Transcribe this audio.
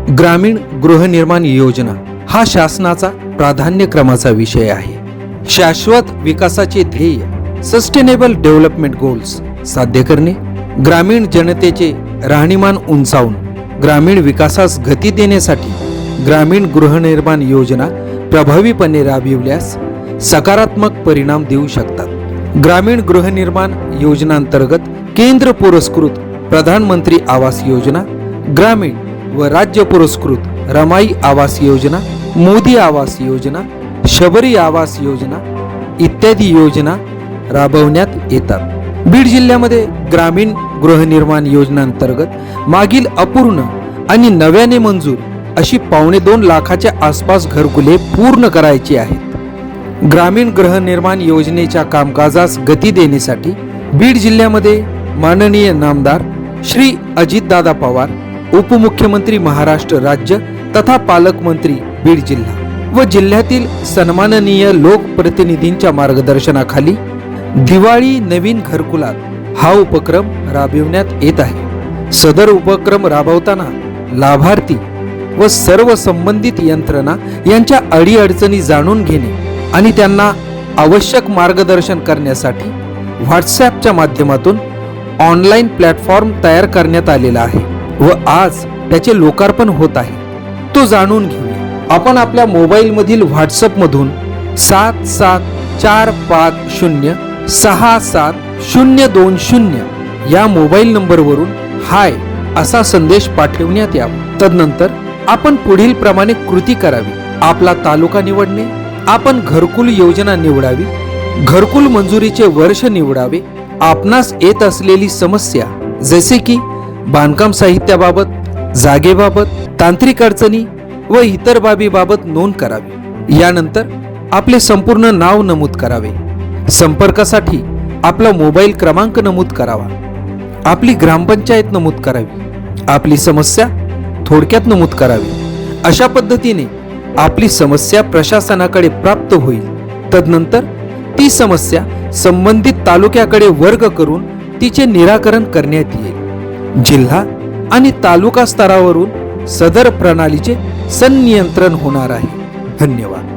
ग्रामीण गृहनिर्माण योजना हा शासनाचा प्राधान्यक्रमाचा विषय आहे. शाश्वत विकासाचे ध्येय सस्टेनेबल डेव्हलपमेंट गोल्स साध्य करणे, ग्रामीण जनतेचे राहणीमान उंचावून ग्रामीण विकासास गती देण्यासाठी ग्रामीण गृहनिर्माण योजना प्रभावीपणे राबविल्यास सकारात्मक परिणाम देऊ शकतात. ग्रामीण गृहनिर्माण योजनांतर्गत केंद्र पुरस्कृत प्रधानमंत्री आवास योजना, ग्रामीण व राज्य पुरस्कृत रमाई आवास योजना, मोदी आवास योजना, शबरी आवास योजना इत्यादी योजना राबवण्यात येतात. बीड जिल्ह्यामध्ये ग्रामीण गृहनिर्माण योजनांतर्गत मागील अपूर्ण आणि नव्याने मंजूर अशी 2.25 लाखाच्या आसपास घरकुले पूर्ण करायची आहेत. ग्रामीण गृहनिर्माण योजनेच्या कामकाजास गती देण्यासाठी बीड जिल्ह्यामध्ये माननीय नामदार श्री अजितदादा पवार, उपमुख्यमंत्री महाराष्ट्र राज्य तथा पालकमंत्री बीड जिल्हा व जिल्ह्यातील सन्माननीय लोकप्रतिनिधींच्या मार्गदर्शनाखाली दिवाळी नवीन घरकुलात हा उपक्रम राबविण्यात येत आहे. सदर उपक्रम राबवताना लाभार्थी व सर्व संबंधित यंत्रणा यांच्या अडीअडचणी जाणून घेणे आणि त्यांना आवश्यक मार्गदर्शन करण्यासाठी व्हॉट्सॲपच्या माध्यमातून ऑनलाईन प्लॅटफॉर्म तयार करण्यात आलेला आहे व आज त्याचे लोकार्पण होत आहे. तो जाणून घेऊया. आपण आपल्या मोबाईलमधील व्हॉट्सॲपमधून 7745067020 या मोबाईल नंबरवरून हाय असा संदेश पाठवण्यात यावा. तदनंतर आपण पुढील प्रमाणे कृती करावी. आपला तालुका निवडणे, आपण घरकुल योजना निवडावी, घरकुल मंजुरीचे वर्ष निवडावे, आपणास येत असलेली समस्या जसे की बांधकाम साहित्याबाबत, जागेबाबत, तांत्रिक अडचणी व इतर बाबीबाबत नोंद करावी. यानंतर आपले संपूर्ण नाव नमूद करावे. संपर्कासाठी आपला मोबाईल क्रमांक नमूद करावा. आपली ग्रामपंचायत नमूद करावी. आपली समस्या थोडक्यात नमूद करावी. अशा पद्धतीने आपली समस्या प्रशासनाकडे प्राप्त होईल. तदनंतर ती समस्या संबंधित तालुक्याकडे वर्ग करून तिचे निराकरण करण्यात येईल. जिल्हा आणि तालुका स्तरावरून सदर प्रणालीचे संनियंत्रण होणार आहे. धन्यवाद.